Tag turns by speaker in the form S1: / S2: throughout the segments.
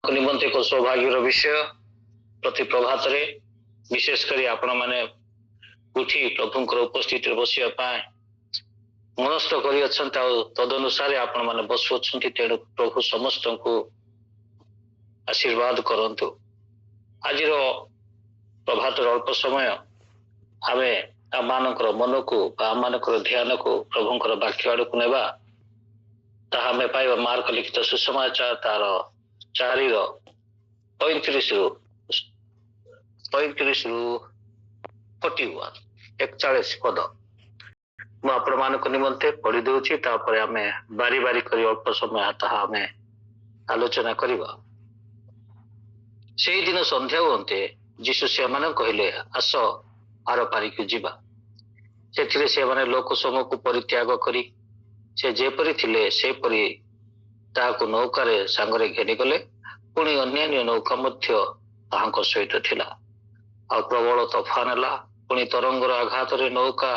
S1: निमंते एक सौभाग्यर विषय प्रति प्रभात रे विशेषकर आपण मैंने उठी प्रभुंकर उपस्थित बसवा मनस्थ कर तदनुसार आपण मैंने बसुंच तेणु प्रभु समस्त को आशीर्वाद करंतु। आज प्रभात अल्प समय आम आम मन को आम ध्यान को प्रभुंकर वाक्य आड़ को नेबा ताहा आम पाइबा मार्क लिखित सुसमाचार तार 4:35 रु 41 पद मु आपण मान निमंते पढ़ी दूची तापर आम बारी बारी करी अल्प समय ताहा आम आलोचना करिबा। से दिन संध्या होते जीशु से कहले आस आर पारी को जीवा। से से माने लोक समूह को परित्याग करी से जेपरी थिले से परी ताहाको नौकारे सांगरे घेनी गले। पुणी अन्य नौका मध्य ताहाको सहित थिला आ प्रबल तोफान हला। पुणी तरंगर आघात रे नौका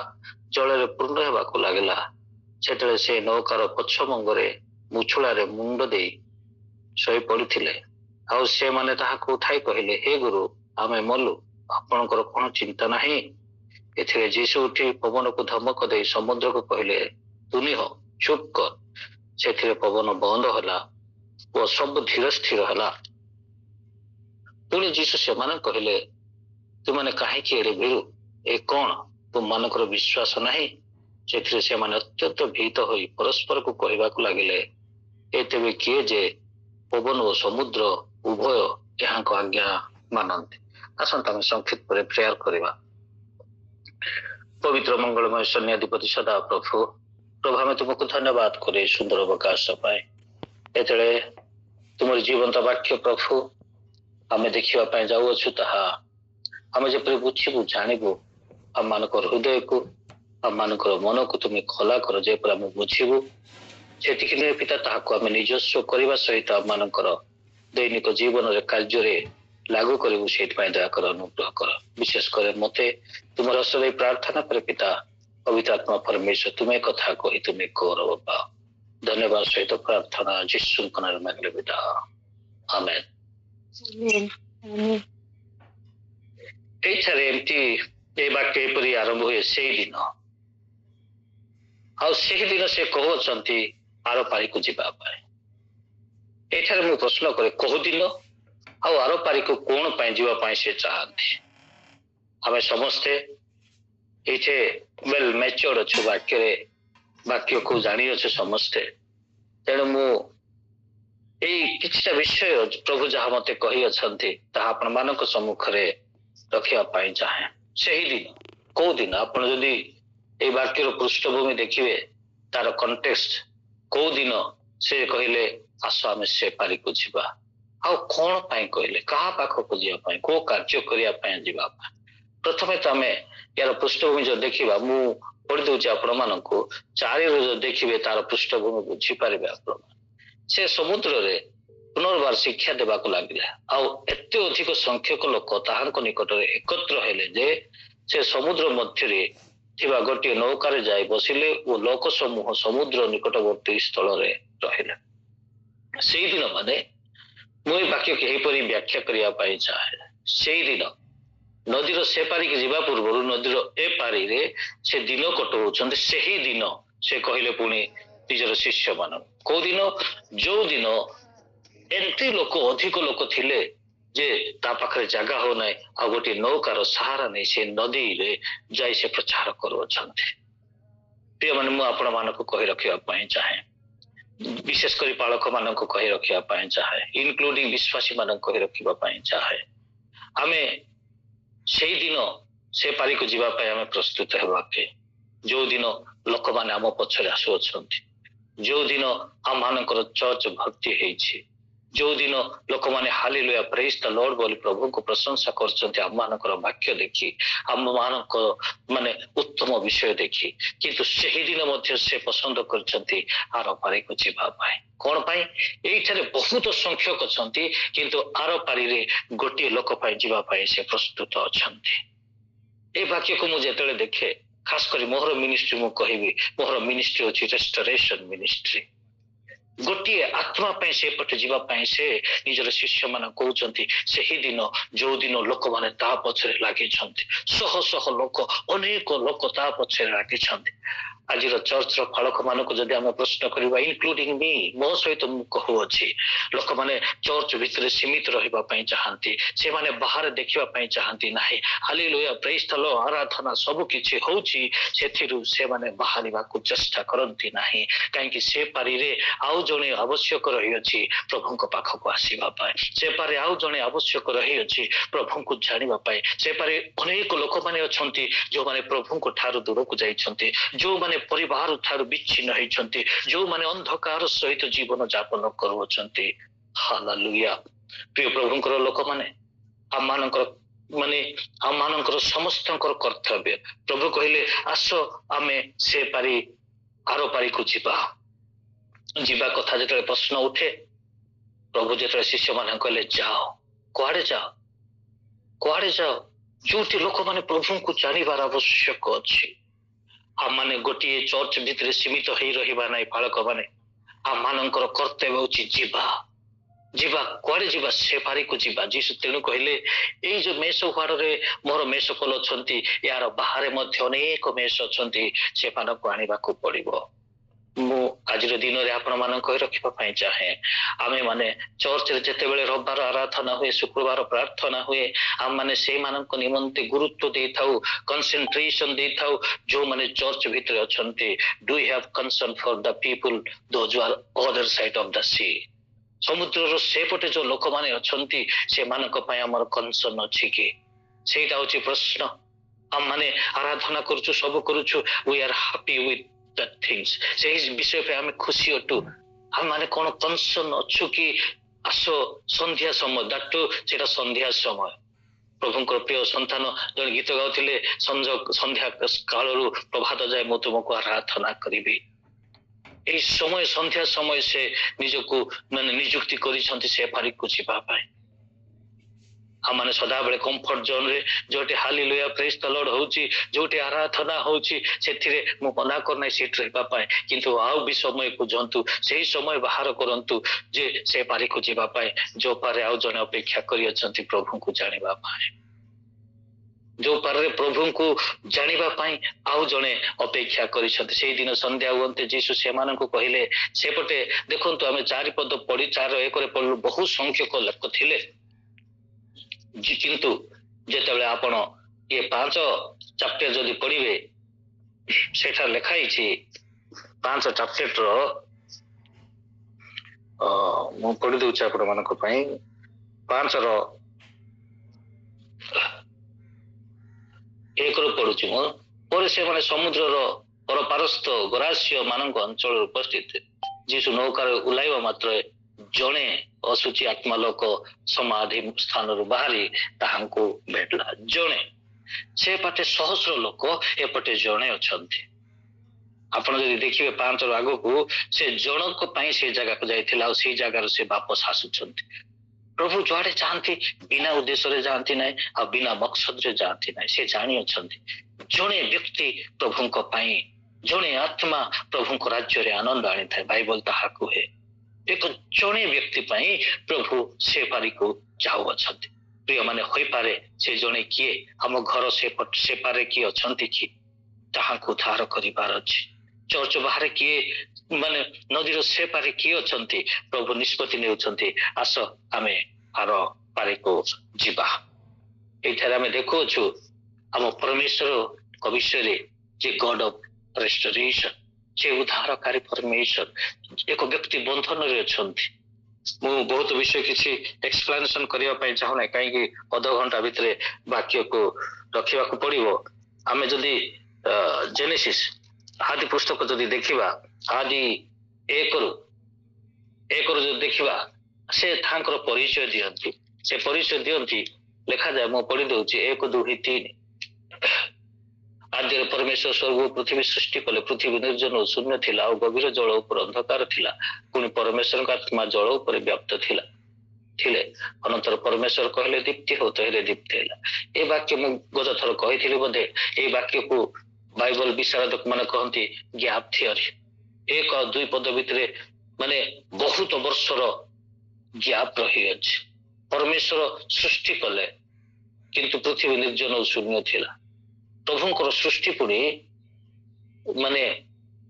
S1: जल पूर्ण हेबाको लागिला। सेतले से नौकार पछ मंगरे मुछुळारे मुंड देई सोई पड़िथिले। आ से माने ताहाको उठाई कहले हे गुरु आमे मलु आपणकर कोन चिंता नाही। एथिरे जीसु उठी पवन को धमक दे समुद्र को कहले तुनि हो चुप कर। सेथिरे पवन बंद होला और सब धीर स्थिर होला। पुणी जीसु से माने कहले तुमने काहे एड़े भीरु ए कौन तुम मानकर विश्वास नाही। सेथिरे से माने अत्यंत भीत होई परस्पर को कहबा को लागिले ए तेबे किए जे पवन और समुद्र उभय यहाँ को आज्ञा मानते। आसंत आम संक्षिप्त पर प्रेयर करवा। पवित्र मंगलमय सन्याधिपति सदा प्रभु प्रभु आम तुमको धन्यवाद करे सुंदर अवकाश पाए एतले तुम जीवंत वाक्य प्रभु आम देखा जाऊँ ताहा आम जपरी बुझू जानबू आम मान हृदय को आम मान मन को तुम खोला कर जेपर आम बुझू से पिता ताहाको आम निजस्व करने सहित आम मान दैनिक जीवन कार्य लागू करू से दया कर अनुग्रह कर। विशेष कर मते तुम रसद प्रार्थना कर पिता पवित्र आत्मा परमेश्वर तुम्हें कथा कही तुम्हें गौरव पाओ। धन्यवाद सहित प्रार्थना यीशु नाम में मांगले पिता आमेन। एमती वाक्य परी आरंभ हुए से दिन दिन से कहते आर पारी को जीवाई। एठारे मु प्रश्न करे कहू दिन आर पारी को कौन पाई जीवाई से चाहती। आम समस्ते ये वेल मैच्योर्ड अच्छु वाक्य को जानी अच्छे समस्ते। तेणु मु किछटा विषय प्रभु जहाँ मत कही अच्छा आपण मान सम्मुखें रखापी चाहे। से ही दिन कौ दिन आप जदि वाक्यर पृष्ठभूमि देखिए तार कंटेक्स्ट कौ दिन से कहले आस आम से पारी को जीवा आ कौन पाई कहले क्या पाख को जीवाई को कार्य करने। प्रथमे तो आम यार पृष्ठभूमि जो देखा मु पढ़ी दूचे आपण मान 4 जो देखिए तार पृष्ठभूमि बुझीपारे आप से समुद्र रे पुनर्बार शिक्षा देवा लगे आते अधिक संख्यक लोक ताहां निकट एकत्र हेले जे से समुद्र मध्य गोटे नौकार जाए बसिले और लोक समूह समुद्र निकटवर्ती स्थल रहिले। से दिन माने मुझे वाक्य यहीपरी व्याख्या करने चाहे। से दिन नदीर से पारी की जीवा पूर्व नदीर ए पारी रे से दिन कटाऊँ से ही दिन से कहले पुणी निजर शिष्य मान कौ दिन जो दिन एंट्री लोक अधिक लोक थिले जे ता पाखरे जगह हो ना आ गोटे नौकार सहारा नहीं से नदी रे जाई से प्रचार करुछंती। प्रिय माने मु आपण मानको कहि रखिया चाहे विशेष कर पालक मान कही रखा चाहे इनक्लूडिंग विश्वासी मान कही रखा चाहे। आम से दिन से पारी को जीवाई आम प्रस्तुत होवाके जो दिन लोक मैंने आम पछरे आसुअछंती जो दिन आम मानकर चर्च भक्ति होइछि जो दिन लोक मैंने हालेलुया प्रेज द लॉर्ड बोली प्रभु को प्रशंसा करछंती आम मानकर वाक्य देखी आम मानक माने उत्तम विषय देखी किंतु सही दिन मध्य से पसंद करछंती आर पारी को जीवाई कौन पाई एठारे बहुत संख्यक अछंती किंतु आर पारी रे गोटे लोक पाई जीवाई से प्रस्तुत अछंती। ए वाक्य को मुझे जेतेले देखे खास करी मोहर मिनिस्ट्री मु कहबी मोहर मिनिस्ट्री होची रेस्टोरेशन मिनिस्ट्री। ଗୋଟିଏ ଆତ୍ମା ପାଇଁ ସେପଟେ ଯିବା ପାଇଁ ସେ ନିଜର ଶିଷ୍ୟ ମାନେ କହୁଛନ୍ତି। ସେହି ଦିନ ଯୋଉ ଦିନ ଲୋକମାନେ ତା ପଛରେ ଲାଗିଛନ୍ତି, ଶହ ଶହ ଲୋକ, ଅନେକ ଲୋକ ତା ପଛରେ ଲାଗିଛନ୍ତି। ଆଜିର ଚର୍ଚ୍ଚର ଫଳକ ମାନଙ୍କୁ ଯଦି ଆମେ ପ୍ରଶ୍ନ କରିବା, ଇନକ୍ଲୁଡିଂ ମି, ମୋ ସହିତ ମୁଁ କହୁଅଛି, ଲୋକମାନେ ଚର୍ଚ୍ଚ ଭିତରେ ସୀମିତ ରହିବା ପାଇଁ ଚାହାନ୍ତି, ସେମାନେ ବାହାରେ ଦେଖିବା ପାଇଁ ଚାହାନ୍ତି ନାହିଁ। ହାଲେଲୁୟା, ପ୍ରେଜ୍ ଦ ଲର୍ଡ, ଆରାଧନା ସବୁ କିଛି ହଉଛି, ସେଥିରୁ ସେମାନେ ବାହାରିବାକୁ ଚେଷ୍ଟା କରନ୍ତି ନାହିଁ। କାହିଁକି ସେ ପାରିରେ ଆଉ ଜଣେ ଆବଶ୍ୟକ ରହିଅଛି ପ୍ରଭୁଙ୍କ ପାଖକୁ ଆସିବା ପାଇଁ, ସେ ପାରେ ଆଉ ଜଣେ ଆବଶ୍ୟକ ରହିଅଛି ପ୍ରଭୁଙ୍କୁ ଜାଣିବା ପାଇଁ। ସେ ପାରେ ଅନେକ ଲୋକମାନେ ଅଛନ୍ତି ଯୋଉମାନେ ପ୍ରଭୁଙ୍କ ଠାରୁ ଦୂରକୁ ଯାଇଛନ୍ତି, ଯୋଉମାନେ ପରିବାର ଠାରୁ ବିଚ୍ଛିନ୍ନ ହେଇଛନ୍ତି, ଯୋଉମାନେ ଅନ୍ଧକାର ସହିତ ଜୀବନ ଯାପନ କରୁଅଛନ୍ତି। ହାଲେଲୁୟା, ପ୍ରିୟ ପ୍ରଭୁଙ୍କର ଲୋକମାନେ, ଆମମାନଙ୍କର ଆମମାନଙ୍କର ସମସ୍ତଙ୍କର କର୍ତ୍ତବ୍ୟ। ପ୍ରଭୁ କହିଲେ ଆସ ଆମେ ସେ ପାରି ଆର ପାରିକୁ ଯିବା କଥା ଯେତେବେଳେ ପ୍ରଶ୍ନ ଉଠେ, ପ୍ରଭୁ ଯେତେବେଳେ ଶିଷ୍ୟମାନଙ୍କୁ କହିଲେ ଯାଅ, କୁଆଡେ ଯାଅ, କୁଆଡେ ଯାଅ? ଯୋଉଠି ଲୋକମାନେ ପ୍ରଭୁଙ୍କୁ ଜାଣିବାର ଆବଶ୍ୟକ ଅଛି। ଆମମାନେ ଗୋଟିଏ ଚର୍ଚ୍ଚ ଭିତରେ ସୀମିତ ହେଇ ରହିବା ନାହିଁ। ପାଳକ ମାନେ, ଆମମାନଙ୍କର କର୍ତ୍ତବ୍ୟ ହଉଛି ଯିବା। କୁଆଡେ ଯିବା? ସେ ପାରିକୁ ଯିବା। ଯୀଶୁ ତେଣୁ କହିଲେ, ଏଇ ଯୋଉ ମେଷ ଘରରେ ମୋର ମେଷ କଲ ଅଛନ୍ତି, ୟାର ବାହାରେ ମଧ୍ୟ ଅନେକ ମେଷ ଅଛନ୍ତି, ସେମାନଙ୍କୁ ଆଣିବାକୁ ପଡିବ। ମୁଁ ଆଜିର ଦିନରେ ଆପଣ ମାନଙ୍କୁ କହି ରଖିବା ପାଇଁ ଚାହେଁ, ଆମେ ମାନେ ଚର୍ଚ୍ଚରେ ଯେତେବେଳେ ରବିବାର ଆରାଧନା ହୁଏ, ଶୁକ୍ରବାର ପ୍ରାର୍ଥନା ହୁଏ, ଆମମାନେ ସେଇମାନଙ୍କ ନିମନ୍ତେ ଗୁରୁତ୍ୱ ଦେଇଥାଉ, କନସେନ୍ଟ୍ରେସନ ଦେଇଥାଉ ଯୋଉମାନେ ଚର୍ଚ୍ଚ ଭିତରେ ଅଛନ୍ତି। Do you have concern for the people those who are other side of the sea? ସମୁଦ୍ରର ସେପଟେ ଯୋଉ ଲୋକମାନେ ଅଛନ୍ତି, ସେମାନଙ୍କ ପାଇଁ ଆମର କନସର୍ନ ଅଛି କି? ସେଇଟା ହଉଛି ପ୍ରଶ୍ନ। ଆମମାନେ ଆରାଧନା କରୁଛୁ, ସବୁ କରୁଛୁ, we are happy with the things, ସେହି ବିଷୟ ପାଇଁ ଆମେ ଖୁସି ଅଟୁ। ଆମମାନେ କଣ କନସର୍ନ ଅଛୁ କି? ଆସ ସନ୍ଧ୍ୟା ସମୟ, ଦାଟୁ ସେଇଟା ସନ୍ଧ୍ୟା ସମୟ। ପ୍ରଭୁଙ୍କର ପ୍ରିୟ ସନ୍ତାନ ଜଣେ ଗୀତ ଗାଉଥିଲେ, ସନ୍ଧ୍ୟା କାଳରୁ ପ୍ରଭାତ ଯାଏ ମୁଁ ତୁମକୁ ଆରାଧନା କରିବି। এই সময়, ସନ୍ଧ୍ୟା ସମୟ ସେ ନିଜକୁ ନିଯୁକ୍ତି କରିଛନ୍ତି ସେ ପାରିକୁ ଯିବା ପାଇଁ। ଆମମାନେ ସଦାବେଳେ କମ୍ଫର୍ଟ ଜୋନରେ, ଯୋଉଠି ହାଲେଲୁୟା ପ୍ରେଜ୍ ଦ ଲର୍ଡ ହଉଛି, ଯୋଉଠି ଆରାଧନା ହଉଛି, ସେଥିରେ ମୁଁ ମନା କରୁନାହିଁ ସେଠି ରହିବା ପାଇଁ, କିନ୍ତୁ ଆଉ ବି ସମୟ ଖୋଜନ୍ତୁ, ସେଇ ସମୟ ବାହାର କରନ୍ତୁ ଯେ ସେ ପାରିକୁ ଯିବା ପାଇଁ, ଯୋଉ ପାରେ ଆଉ ଜଣେ ଅପେକ୍ଷା କରିଅଛନ୍ତି ପ୍ରଭୁଙ୍କୁ ଜାଣିବା ପାଇଁ। ଯୋଉ ପାରରେ ପ୍ରଭୁଙ୍କୁ ଜାଣିବା ପାଇଁ ଆଉ ଜଣେ ଅପେକ୍ଷା କରିଛନ୍ତି। ସେଇଦିନ ସନ୍ଧ୍ୟା ହୁଅନ୍ତେ ଯୀଶୁ ସେମାନଙ୍କୁ କହିଲେ, ସେପଟେ ଦେଖନ୍ତୁ, ଆମେ 4 ପଦ ପଢି 4:1 ପଢିଲୁ, ବହୁ ସଂଖ୍ୟକ ଲୋକ ଥିଲେ, କିନ୍ତୁ ଯେତେବେଳେ ଆପଣ ଇଏ 5 ଚାପ୍ଟର ଯଦି ପଢିବେ, ସେଠାରେ ଲେଖା ହେଇଛି 5 ଚାପ୍ଟର, ମୁଁ ପଢି ଦଉଛି ଆପଣ ମାନଙ୍କ ପାଇଁ। 5ର 1ରୁ ପଢୁଛି ମୁଁ। ପରେ ସେମାନେ ସମୁଦ୍ରର ପରପାରସ୍ଥ ଗରାସ୍ୟ ମାନଙ୍କ ଅଞ୍ଚଳରେ ଉପସ୍ଥିତ। ଯୀଶୁ ନୌକାରେ ଓହ୍ଲାଇବା ମାତ୍ର ଜଣେ ଅଶୁଚି ଆତ୍ମା ଲୋକ ସମାଧି ସ୍ଥାନରୁ ବାହାରି ତାହାଙ୍କୁ ଭେଟିଲା। ଜଣେ, ସେପଟେ ସହସ୍ର ଲୋକ, ଏପଟେ ଜଣେ ଅଛନ୍ତି। ଆପଣ ଯଦି ଦେଖିବେ 5ର ଆଗକୁ, ସେ ଜଣଙ୍କ ପାଇଁ ସେ ଜାଗାକୁ ଯାଇଥିଲା, ଆଉ ସେଇ ଜାଗାରୁ ସେ ବାପସ ଆସୁଛନ୍ତି। ପ୍ରଭୁ ଯୁଆଡେ ଯାଆନ୍ତି ବିନା ଉଦ୍ଦେଶ୍ୟରେ ଯାଆନ୍ତି ନାହିଁ, ଆଉ ବିନା ମକସଦରେ ଯାଆନ୍ତି ନାହିଁ। ସେ ଜାଣିଅଛନ୍ତି ଜଣେ ବ୍ୟକ୍ତି ପ୍ରଭୁଙ୍କ ପାଇଁ, ଜଣେ ଆତ୍ମା ପ୍ରଭୁଙ୍କ ରାଜ୍ୟରେ ଆନନ୍ଦ ଆଣିଥାଏ, ବାଇବଲ ତାହା କୁହେ। ଏକ ଜଣେ ବ୍ୟକ୍ତି ପାଇଁ ପ୍ରଭୁ ସେ ପାରିକୁ ଯାଉଅଛନ୍ତି। ପ୍ରିୟମାନେ, ହୋଇପାରେ ସେ ଜଣେ କିଏ ଆମ ଘର ସେ ପାରେ କିଏ ଅଛନ୍ତି କି, ତାହାଙ୍କୁ ଉଦ୍ଧାର କରିବାର ଅଛି। ଚର୍ଚ୍ଚ ବାହାରେ କିଏ, ନଦୀର ସେ ପାରେ କିଏ ଅଛନ୍ତି, ପ୍ରଭୁ ନିଷ୍ପତ୍ତି ନେଉଛନ୍ତି, ଆସ ଆମେ ଆର ପାରିକୁ ଯିବା। ଏଇଠାରେ ଆମେ ଦେଖୁଅଛୁ ଆମ ପରମେଶ୍ୱରଙ୍କ ବିଷୟରେ, ଯେ ଗଡ ଅଫ ରେଷ୍ଟୋରେସନ, ସେ ଉଦ୍ଧାରକାରୀ ପରମେଶ୍ୱର। ଏକ ବ୍ୟକ୍ତି ବନ୍ଧନରେ ଅଛନ୍ତି। ମୁଁ ବହୁତ ବିଷୟ କିଛି ଏକ୍ସପ୍ଲାନେସନ କରିବା ପାଇଁ ଚାହୁଁନାହିଁ, କାହିଁକି ଅଧଘଣ୍ଟା ଭିତରେ ବାକ୍ୟକୁ ରଖିବାକୁ ପଡିବ। ଆମେ ଯଦି ଜେନେସିସ ଆଦି ପୁସ୍ତକ ଯଦି ଦେଖିବା, ଆଦି 1ରୁ ଯଦି ଦେଖିବା, ସେ ତାଙ୍କର ପରିଚୟ ଦିଅନ୍ତି। ସେ ପରିଚୟ ଦିଅନ୍ତି, ଲେଖାଯାଏ, ମୁଁ ପଢି ଦଉଛି 1, 2, 3। ଆଦ୍ୟରେ ପରମେଶ୍ୱର ସ୍ୱର୍ଗ ଓ ପୃଥିବୀ ସୃଷ୍ଟି କଲେ। ପୃଥିବୀ ନିର୍ଜନ ଓ ଶୂନ୍ୟ ଥିଲା, ଆଉ ଗଭୀର ଜଳ ଉପରେ ଅନ୍ଧକାର ଥିଲା। ପୁଣି ପରମେଶ୍ୱରଙ୍କ ଆତ୍ମା ଜଳ ଉପରେ ବ୍ୟାପ୍ତ ଥିଲେ। ଅନନ୍ତର ପରମେଶ୍ୱର କହିଲେ ଦୀପ୍ତି ହଉ, ତହିଁରେ ଦୀପ୍ତି ହେଲା। ଏ ବାକ୍ୟ ମୁଁ ଗତ ଥର କହିଥିଲି ବୋଧେ। ଏଇ ବାକ୍ୟକୁ ବାଇବଲ ବିଶାରଦକ ମାନେ କହନ୍ତି ଗ୍ୟାପ ଥିଓରି। 1 ଆଉ 2 ପଦ ଭିତରେ ମାନେ ବହୁତ ବର୍ଷର ଗ୍ୟାପ ରହିଅଛି। ପରମେଶ୍ୱର ସୃଷ୍ଟି କଲେ କିନ୍ତୁ ପୃଥିବୀ ନିର୍ଜନ ଓ ଶୂନ୍ୟ ଥିଲା। ପ୍ରଭୁଙ୍କର ସୃଷ୍ଟି ପୁଣି ମାନେ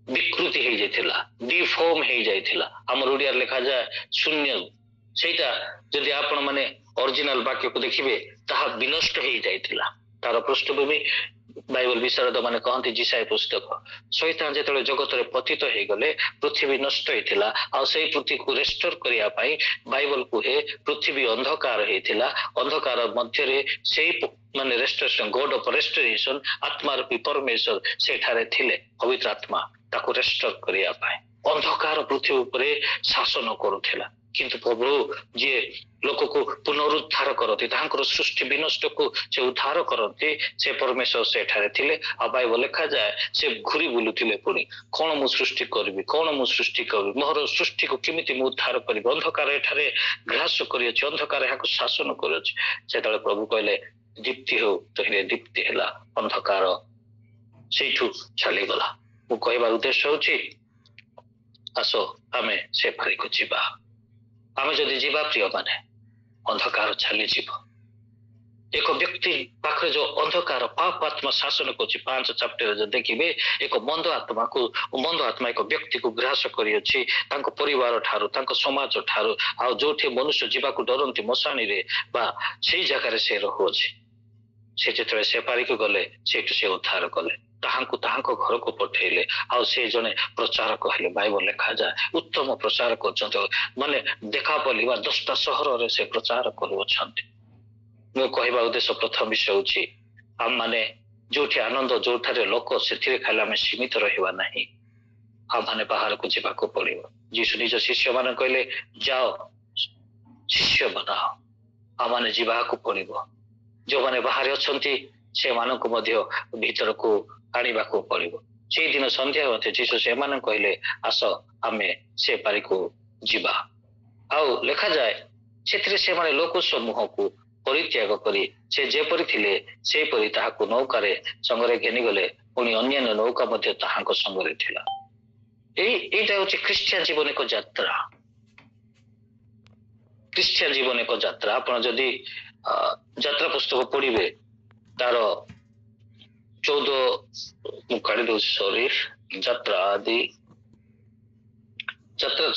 S1: ବିକୃତି ହେଇଯାଇଥିଲା, ଡିଫର୍ମ ହେଇଯାଇଥିଲା। ଆମର ଓଡିଆରେ ଲେଖାଯାଏ ଶୂନ୍ୟ। ସେଇଟା ଯଦି ଆପଣ ମାନେ ଅରିଜିନାଲ ବାକ୍ୟକୁ ଦେଖିବେ ତାହା ବିନଷ୍ଟ ହେଇଯାଇଥିଲା। ତାର ପୃଷ୍ଠଭୂମି ବାଇବଲ ବିଶାରଦ ମାନେ କହନ୍ତି ଯିଶାୟ ପୁସ୍ତକ। ଶୈତାନ ଯେତେବେଳେ ଜଗତରେ ପତିତ ହେଇଗଲେ ପୃଥିବୀ ନଷ୍ଟ ହେଇଥିଲା, ଆଉ ସେଇ ପୃଥିବୀକୁ ରେଷ୍ଟୋର କରିବା ପାଇଁ ବାଇବଲ କୁହେ ପୃଥିବୀ ଅନ୍ଧକାର ହେଇଥିଲା। ଅନ୍ଧକାର ମଧ୍ୟରେ ସେଇ ମାନେ ରେଷ୍ଟୋରେସନ, ଗଡ ଅଫ ରେଷ୍ଟୋରେସନ, ଆତ୍ମା ରୂପୀ ପରମେଶ୍ୱର ସେଠାରେ ଥିଲେ, ପବିତ୍ର ଆତ୍ମା ତାକୁ ରେଷ୍ଟୋର କରିବା ପାଇଁ। ଅନ୍ଧକାର ପୃଥିବୀ ଉପରେ ଶାସନ କରୁଥିଲା, କିନ୍ତୁ ପ୍ରଭୁ ଯିଏ ଲୋକକୁ ପୁନରୁଦ୍ଧାର କରନ୍ତି, ତାଙ୍କର ସୃଷ୍ଟି ବିନଷ୍ଟକୁ ସେ ଉଦ୍ଧାର କରନ୍ତି, ସେ ପରମେଶ୍ୱର ସେଠାରେ ଥିଲେ। ଆଉ ବାଇବଲ ଲେଖାଯାଏ ସେ ଘୁରି ବୁଲୁଥିଲେ, ପୁଣି କଣ ମୁଁ ସୃଷ୍ଟି କରିବି, କଣ ମୁଁ ସୃଷ୍ଟି କରିବି, ମୋର ସୃଷ୍ଟିକୁ କେମିତି ମୁଁ ଉଦ୍ଧାର କରିବି। ଅନ୍ଧକାର ଏଠାରେ ଗ୍ରାସ କରିଅଛି, ଅନ୍ଧକାର ଏହାକୁ ଶାସନ କରୁଅଛି। ସେତେବେଳେ ପ୍ରଭୁ କହିଲେ ଦୀପ୍ତି ହଉ, ତହିଁରେ ଦୀପ୍ତି ହେଲା, ଅନ୍ଧକାର ସେଇଠୁ ଚାଲିଗଲା। ମୁଁ କହିବାର ଉଦ୍ଦେଶ୍ୟ ହଉଛି ଆସ ଆମେ ସେ ପାରିକୁ ଯିବା। ଆମେ ଯଦି ଯିବା ପ୍ରିୟ ମାନେ ଅନ୍ଧକାର ଚାଲିଯିବ। ଏକ ବ୍ୟକ୍ତି ପାଖରେ ଯୋଉ ଅନ୍ଧକାର ପାପ ଆତ୍ମା ଶାସନ କରୁଛି, 5 ଚାପ୍ଟରରେ ଯଦି ଦେଖିବେ ଏକ ମନ୍ଦ ଆତ୍ମା ଏକ ବ୍ୟକ୍ତିକୁ ଗ୍ରାସ କରିଅଛି, ତାଙ୍କ ପରିବାର ଠାରୁ, ତାଙ୍କ ସମାଜ ଠାରୁ, ଆଉ ଯୋଉଠି ମନୁଷ୍ୟ ଯିବାକୁ ଡରନ୍ତି ମଶାଣିରେ ବା ସେଇ ଜାଗାରେ ସେ ରହୁଅଛି। ସେ ଯେତେବେଳେ ସେ ପାରିକୁ ଗଲେ ସେଇଠୁ ସେ ଉଦ୍ଧାର କଲେ, ତାହାଙ୍କୁ ତାହାଙ୍କ ଘରକୁ ପଠେଇଲେ, ଆଉ ସେ ଜଣେ ପ୍ରଚାରକ ହେଲେ। ବାଇବଲ ଲେଖାଯାଏ ଉତ୍ତମ ପ୍ରଚାର କରୁଛନ୍ତି, ମାନେ ଦେଖାପଲି ବା 10ଟା ସହରରେ ସେ ପ୍ରଚାର କରୁଅଛନ୍ତି। ମୁଁ କହିବା ଉଦ୍ଦେଶ୍ୟ ପ୍ରଥମ ବିଷୟ ହଉଛି ଆମମାନେ ଯୋଉଠି ଆନନ୍ଦ, ଯୋଉଠାରେ ଲୋକ, ସେଥିରେ ଖାଲି ଆମେ ସୀମିତ ରହିବା ନାହିଁ, ଆମମାନେ ବାହାରକୁ ଯିବାକୁ ପଡିବ। ଯୀଶୁ ନିଜ ଶିଷ୍ୟ ମାନଙ୍କୁ କହିଲେ ଯାଅ ଶିଷ୍ୟ ବନାଅ। ଆମମାନେ ଯିବାକୁ ପଡିବ। ଯୋଉମାନେ ବାହାରେ ଅଛନ୍ତି ସେମାନଙ୍କୁ ମଧ୍ୟ ଭିତରକୁ ଆଣିବାକୁ ପଡିବ। ସେଇଦିନ ସନ୍ଧ୍ୟା ମତେ ଯୀଶୁ ସେମାନଙ୍କୁ କହିଲେ ଆସ ଆମେ ସେ ପାରିକୁ ଯିବା। ଆଉ ଲେଖାଯାଏ ସେଥିରେ ସେମାନେ ଲୋକ ସମୂହକୁ ପରିତ୍ୟାଗ କରି ସେ ଯେପରି ଥିଲେ ସେପରି ତାହାକୁ ନୌକାରେ ସଙ୍ଗରେ ଘେନିଗଲେ, ପୁଣି ଅନ୍ୟାନ୍ୟ ନୌକା ମଧ୍ୟ ତାହାଙ୍କ ସଙ୍ଗରେ ଥିଲା। ଏଇଟା ହଉଛି ଖ୍ରୀଷ୍ଟିଆନ ଜୀବନ ଏକ ଯାତ୍ରା। ଖ୍ରୀଷ୍ଟିଆନ ଜୀବନ ଏକ ଯାତ୍ରା। ଆପଣ ଯଦି ଯାତ୍ରା ପୁସ୍ତକ ପଢିବେ ତାର 14, ମୁଁ କାଢି ଦଉଛି ସରି, ଯାତ୍ରା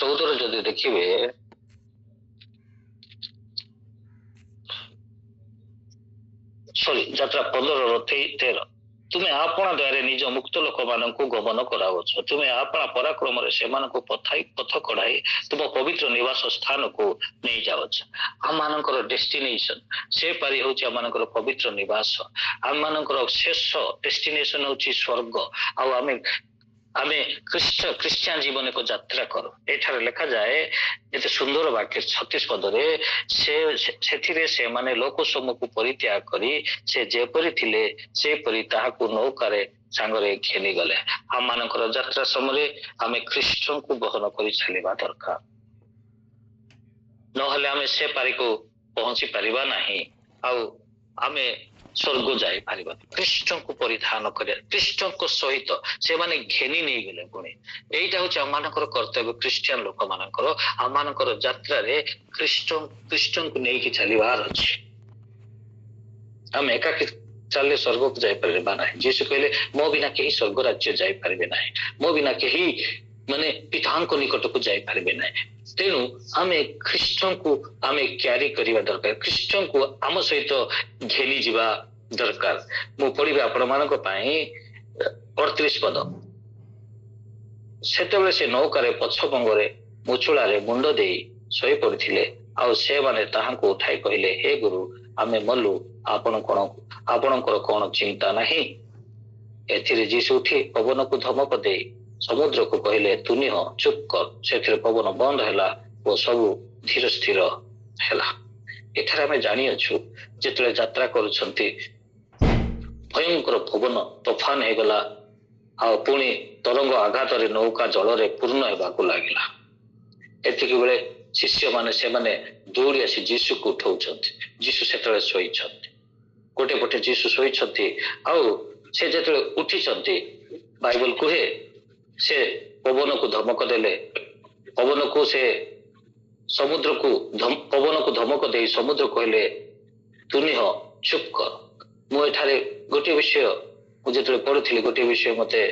S1: 14ରେ ଯଦି ଦେଖିବେ ଯାତ୍ରା 15-13, ତୁମେ ଆପଣା ଦ୍ୱାରା ନିଜ ମୁକ୍ତ ଲୋକମାନଙ୍କୁ ଗମନ କରାଉଛ, ତୁମେ ଆପଣା ପରାକ୍ରମରେ ସେମାନଙ୍କୁ ପଥ କଢାଇ ତୁମ ପବିତ୍ର ନିବାସ ସ୍ଥାନକୁ ନେଇଯାଉଛ। ଆମମାନଙ୍କର ଡେଷ୍ଟିନେସନ ସେ ପାରି ହଉଛି ଆମମାନଙ୍କର ପବିତ୍ର ନିବାସ। ଆମମାନଙ୍କର ଶେଷ ଡେଷ୍ଟିନେସନ ହଉଛି ସ୍ୱର୍ଗ। ଆଉ ଆମେ ଖ୍ରୀଷ୍ଟିଆନ ଜୀବନ ଏକ ଯାତ୍ରା କରୁ। ଏଠାରେ ଲେଖାଯାଏ ଏତେ ସୁନ୍ଦର ବାକ୍ୟ 36 ପଦରେ, ସେଥିରେ ସେମାନେ ଲୋକ ସମୂହକୁ ପରିତ୍ୟାଗ କରି ସେ ଯେପରି ଥିଲେ ସେପରି ତାହାକୁ ନୌକାରେ ସାଙ୍ଗରେ ଘେନିଗଲେ। ଆମମାନଙ୍କର ଯାତ୍ରା ସମୟରେ ଆମେ ଖ୍ରୀଷ୍ଟଙ୍କୁ ବହନ କରି ଚାଲିବା ଦରକାର, ନହେଲେ ଆମେ ସେ ପାରିକୁ ପହଞ୍ଚି ପାରିବା ନାହିଁ, ଆଉ ଆମେ ସ୍ୱର୍ଗ ଯାଇପାରିବା। ଖ୍ରୀଷ୍ଟଙ୍କୁ ପରିଧାନ କରିବା, ଖ୍ରୀଷ୍ଟଙ୍କ ସହିତ ସେମାନେ ଘେନି ନେଇଗଲେ। ପୁଣି ଏଇଟା ହଉଛି ଆମମାନଙ୍କର କର୍ତ୍ତବ୍ୟ, ଖ୍ରୀଷ୍ଟିଆନ ଲୋକମାନଙ୍କର। ଆମମାନଙ୍କର ଯାତ୍ରାରେ ଖ୍ରୀଷ୍ଟଙ୍କୁ ନେଇକି ଚାଲିବାର ଅଛି। ଆମେ ଏକାକି ଚାଲିଲେ ସ୍ୱର୍ଗକୁ ଯାଇପାରିବା ନାହିଁ। ଯୀଶୁ କହିଲେ ମୋ ବିନା କେହି ସ୍ୱର୍ଗ ରାଜ୍ୟ ଯାଇପାରିବେ ନାହିଁ, ମୋ ବିନା କେହି ମାନେ ପିତାଙ୍କ ନିକଟକୁ ଯାଇପାରିବେ ନାହିଁ। ତେଣୁ ଆମେ ଖ୍ରୀଷ୍ଟଙ୍କୁ ଆମେ କ୍ୟାରି କରିବା ଦରକାର, ଖ୍ରୀଷ୍ଟଙ୍କୁ ଆମ ସହିତ ଘେନି ଯିବା ଦରକାର। ମୁଁ ପଢିବି ଆପଣମାନଙ୍କ ପାଇଁ 38 ପଦ। ସେତେବେଳେ ସେ ନୌକାରେ ପଛଭଙ୍ଗରେ ମୁଚୁଳାରେ ମୁଣ୍ଡ ଦେଇ ଶୋଇ ପଡିଥିଲେ, ଆଉ ସେମାନେ ତାହାଙ୍କୁ ଉଠାଇ କହିଲେ ହେ ଗୁରୁ, ଆମେ ମଲୁ, ଆପଣଙ୍କର କଣ ଚିନ୍ତା ନାହିଁ? ଏଥିରେ ଯୀଶୁ ଉଠି ପବନକୁ ଧମକ ଦେଇ ସମୁଦ୍ରକୁ କହିଲେ ତୁ ନିହ, ଚୁପ୍ କର। ସେଥିରେ ପବନ ବନ୍ଦ ହେଲା ଓ ସବୁ ଧୀର ସ୍ଥିର ହେଲା। ଏଠାରେ ଆମେ ଜାଣିଅଛୁ ଯେତେବେଳେ ଯାତ୍ରା କରୁଛନ୍ତି ଭୟଙ୍କର ପବନ ତୋଫାନ ହେଇଗଲା, ଆଉ ପୁଣି ତରଙ୍ଗ ଆଘାତରେ ନୌକା ଜଳରେ ପୂର୍ଣ୍ଣ ହେବାକୁ ଲାଗିଲା। ଏତିକି ବେଳେ ଶିଷ୍ୟମାନେ ସେମାନେ ଦୌଡ଼ି ଆସି ଯୀଶୁକୁ ଉଠଉଛନ୍ତି। ଯୀଶୁ ସେତେବେଳେ ଶୋଇଛନ୍ତି, ଗୋଟେ ପଟେ ଯୀଶୁ ଶୋଇଛନ୍ତି, ଆଉ ସେ ଯେତେବେଳେ ଉଠିଛନ୍ତି ବାଇବଲ କୁହେ ସେ ପବନକୁ ଧମକ ଦେଲେ पवन को से समुद्र को पवन को धमक दे समुद्र कहले तुनिह चुप कर। मुझे गोटे विषय मुझे पढ़ुली गोटे विषय मते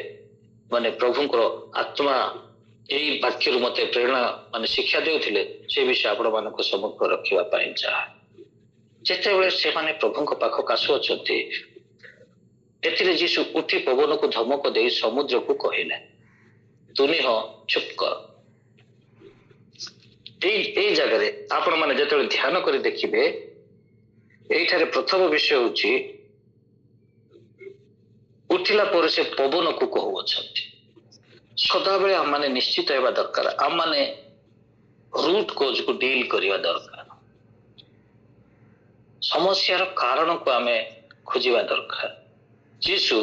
S1: माने प्रभुंकर आत्मा यही वाक्य मते प्रेरणा माने शिक्षा देउथिले से विषय आपण मानक सम्मुख रखिबा पई चाहे। जेतेबेले से माने प्रभुंक पाख आसु अछंती एथिरे जीसु उठी पवन को धमक दे समुद्र को कहले तुनिह चुप कर। ए जगह आपण माने जेतेबेले ध्यान करी देखिबे एठारे प्रथम विषय होची उठिला पर से पवन को कहू अछंती। सदाबेले आम माने निश्चित हेबा दरकार आम माने रूट कोज को डील करिवा दरकार समस्यार कारण को आमे खोजिबा दरकार। जीसु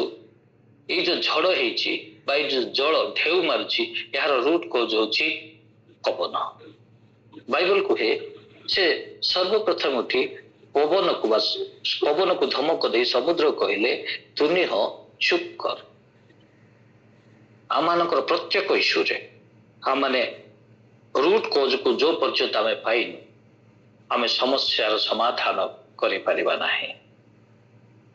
S1: ये जो झड़ हेची बा जो जल ढेउ मारुची यार रूट कोज होची पवन। बाइबल कहे से सर्वप्रथम उठी पवन को धमक दे समुद्र कहले तुनिह चुप कर। आम प्रत्येक इश्यू रे आम माने रूट कोज को जो पर्यंत आम पाइन आम समस्यार समाधान करि परिबा नाही।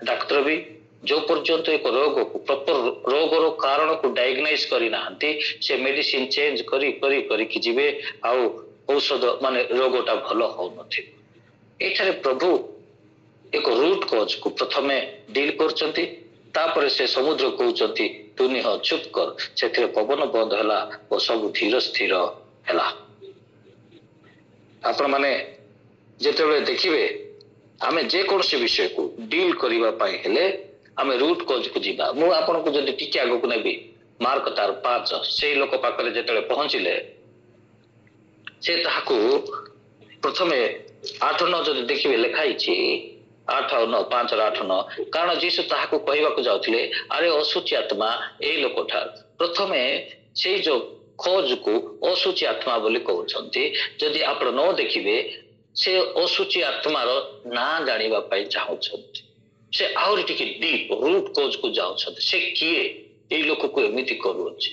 S1: डाक्टर भी जो पर्यंत एक रोग को प्रॉपर रोगर कारण को डायग्नोज करि नाहंती से मेडिसिन चेंज करी करी करी कि जिवे आउ औषध माने रोगटा भलो हो नथि। एठारे प्रभु एक रूट कोज को प्रथमे डील करचंती तापर से समुद्र कहउचंती तुनिह चुप कर। से पवन बंद हैला और सब धीर स्थिर हैला। आपण माने जेतेबेले देखिबे आमे जे कोनसी विषय को डील करिबा पाई हेले आमे रूट कोज को जिबा। मु आपण को जदी टिके आगो को नेबी मार्क तार 5 से लोक पाखरे जेतेबेले पहुंचिले से ताहाको प्रथमे 8-9 जदी देखिबे लिखाई छी 8-9 5-8-9 कारण जीसु ताहाको कहबाको जाउथिले अरे असुचि आत्मा ए लोकठा प्रथमे से जो खोज को असुचि आत्मा बोली कहउछंती। जदी आपण न देखिबे से असुचि आत्मार ना जानिबा पाई चाहउछंती से आउरी टिके डीप रूट कोज को जाउछंती से किए ए लोक को एमिति करूछि।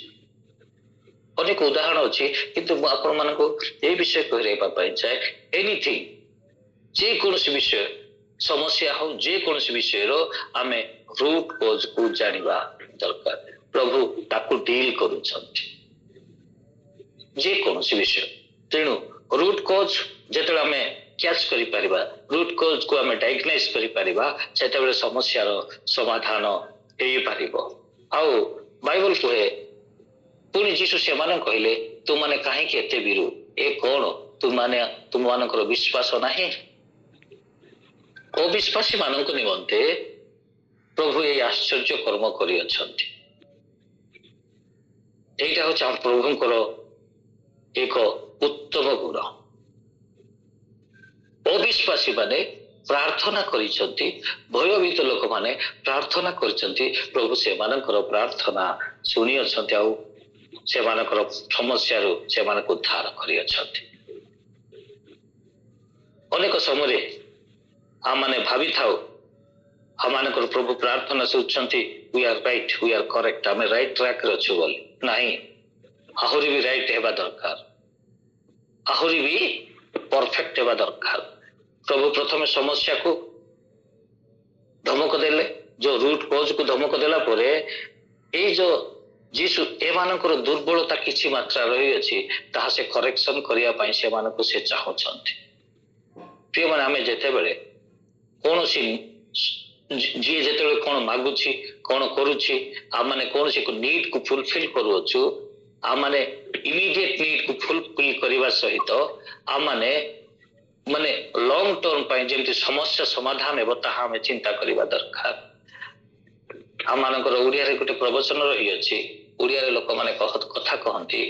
S1: अनेक उदाहरण अछि किंतु आपण मानको ए विषय कहरेबा पाई चाहे एनीथिंग जे कोनोसी विषय समस्या हो जे कोनोसी विषय रो आमे रूट कोज को जानिबा दरकार। प्रभु ताकू डील करूछंती जे कोनोसी विषय तेणु रूट कोज जेतले आमे कैच करि परिबा रूट कोज को आमे डायग्नोज करि परिबा सेतेबेले समस्यार समाधान हेई परिबो। आउ बाइबल कहे पुनि जीसु से माने कहले तु माने काहे के एते बिरु ए कोन तु मानकर विश्वास नाही। अविश्वासी मानक निमंते प्रभु ये आश्चर्य कर्म करि अछंती। एटा होछ हम प्रभुंकर एक उत्तम गुण। अविश्वासी माने प्रार्थना करिसंती भयभीत लोक माने प्रार्थना करिसंती प्रभु से मानकर प्रार्थना सुनि अछंती आउ से मानकर समस्या रो से मानक उद्धार करि अछंती। अनेक समय हम माने भावी थाउ हम मानकर प्रभु प्रार्थना सुचंती we are right we are correct आमे राइट ट्रैक रे अछु बोली नाही आहुरी भी राइट हेबा दरकार आहुरी भी परफेक्ट हेबा दरकार। प्रभु प्रथम समस्या को धमक देले जो रूट कोज को धमक देला परे ए जो जीसु ए मानकर दुर्बलता किछि मात्रा रही अछि ताहा से करेक्शन करिया पई से मानको से चाहउछंती। प्रिय माने आमे जेते बेले कोनोसी जी जेते कोन मागुछि कोन करूछि आ माने कोनोसी को नीड को फुलफिल करूछु आ माने इमीडिएट नीड को फुलफिल करिवा सहित आ माने माने लॉन्ग टर्म पई जेमति समस्या समाधान हेबो ताहा हमें चिंता करिवा दरकार। आ मानकर ओडिया रे गोटे प्रवचन रही अछि ओडिया रे लोक माने कथा कहंती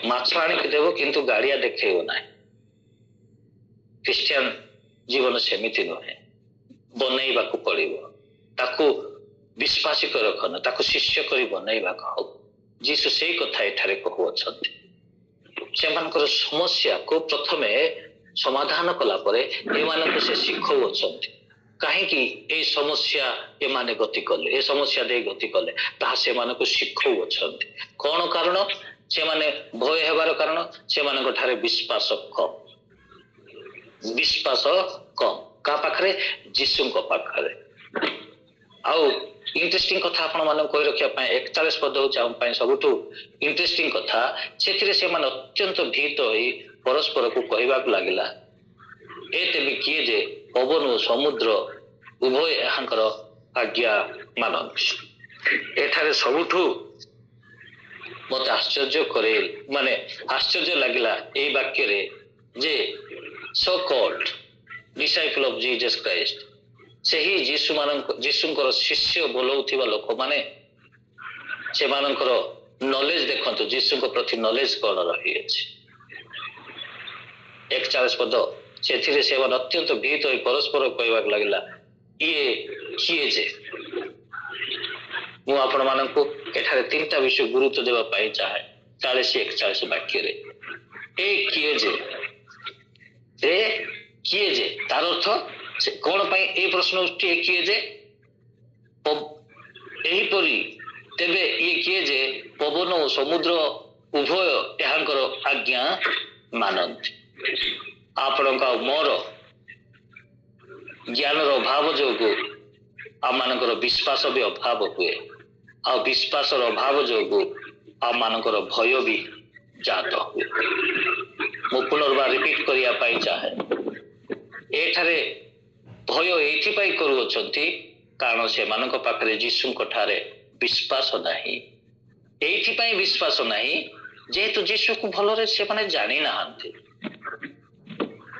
S1: माछ आनी के देबो किंतु गाड़िया देखैबो नाही। क्रिश्चियन जीवन सेमिति नहे बनैबा को पड़िबो ताकू विश्वासी कर रखन ताकू शिष्य करी बनैबा को जीसु सेही कथा एठारे कहू अछंती। सेमानकर समस्या को प्रथमे समाधान कला परे एमानक से शिखौ अछंती काहेकि ए समस्या ए माने गति कले ए समस्या दे गति कले ता से मानक शिखौ अछंती। कोन कारण ସେମାନେ ଭୟ ହେବାର କାରଣ ସେମାନଙ୍କ ଠାରେ ବିଶ୍ୱାସ କମ୍। ବିଶ୍ୱାସ କମ୍ କାହା ପାଖରେ? ଯୀଶୁଙ୍କ ପାଖରେ। ଆଉ ଇଣ୍ଟରେଷ୍ଟିଂ କଥା ଆପଣ ମାନଙ୍କୁ କହି ରଖିବା ପାଇଁ 41 ପଦ ହଉଛି ଆମ ପାଇଁ ସବୁଠୁ ଇଣ୍ଟରେଷ୍ଟିଂ କଥା। ସେଥିରେ ସେମାନେ ଅତ୍ୟନ୍ତ ଭୀତ ହୋଇ ପରସ୍ପରକୁ କହିବାକୁ ଲାଗିଲା, ଏ ତେବେ କିଏ ଯେ ପବନ ଓ ସମୁଦ୍ର ଉଭୟ ଏହାଙ୍କର ଆଜ୍ଞା ମାନନ୍ତି। ଏଠାରେ ସବୁଠୁ ମତେ ଆଶ୍ଚର୍ଯ୍ୟ କରେ, ମାନେ ଆଶ୍ଚର୍ଯ୍ୟ ଲାଗିଲା ଏଇ ବାକ୍ୟରେ ଯେ so called disciple of Jesus Christ, ସେହି ଯୀଶୁଙ୍କର ଶିଷ୍ୟ ବୋଲଉଥିବା ଲୋକମାନେ ସେମାନଙ୍କର ନଲେଜ ଦେଖନ୍ତୁ, ଯୀଶୁଙ୍କ ପ୍ରତି ନଲେଜ କଣ ରହିଅଛି। 41 ପଦ, ସେଥିରେ ସେମାନେ ଅତ୍ୟନ୍ତ ଭୀତ ହୋଇ ପରସ୍ପର କହିବାକୁ ଲାଗିଲା, ଇଏ କିଏ ଯେ? ମୁଁ ଆପଣ ମାନଙ୍କୁ ଏଠାରେ 3ଟା ବିଷୟ ଗୁରୁତ୍ୱ ଦେବା ପାଇଁ ଚାହେଁ 40-41 ବାକ୍ୟରେ। ଏ କିଏ ଯେ? ଏ କିଏ ଯେ? ତାର ଅର୍ଥ କଣ ପାଇଁ ଏଇ ପ୍ରଶ୍ନ ଉଠୁଛି, ଏ କିଏ ଯେ? ଏହିପରି ତେବେ ଇଏ କିଏ ଯେ ପବନ ଓ ସମୁଦ୍ର ଉଭୟ ଏହାଙ୍କର ଆଜ୍ଞା ମାନନ୍ତି। ଆପଣଙ୍କ ଆଉ ମୋର ଜ୍ଞାନର ଅଭାବ ଯୋଗୁ ଆମମାନଙ୍କର ବିଶ୍ୱାସ ବି ଅଭାବ ହୁଏ, ଆଉ ବିଶ୍ୱାସର ଅଭାବ ଯୋଗୁ ଆମମାନଙ୍କର ଭୟ ବି ଜାତ ହୁଏ। ମୁଁ ପୁନର୍ବାର ରିପିଟ କରିବା ପାଇଁ ଚାହେଁ, ଏଠାରେ ଭୟ ଏଇଥିପାଇଁ କରୁଅଛନ୍ତି କାରଣ ସେମାନଙ୍କ ପାଖରେ ଯୀଶୁଙ୍କ ଠାରେ ବିଶ୍ୱାସ ନାହିଁ। ଏଇଥିପାଇଁ ବିଶ୍ୱାସ ନାହିଁ ଯେହେତୁ ଯୀଶୁକୁ ଭଲରେ ସେମାନେ ଜାଣି ନାହାନ୍ତି।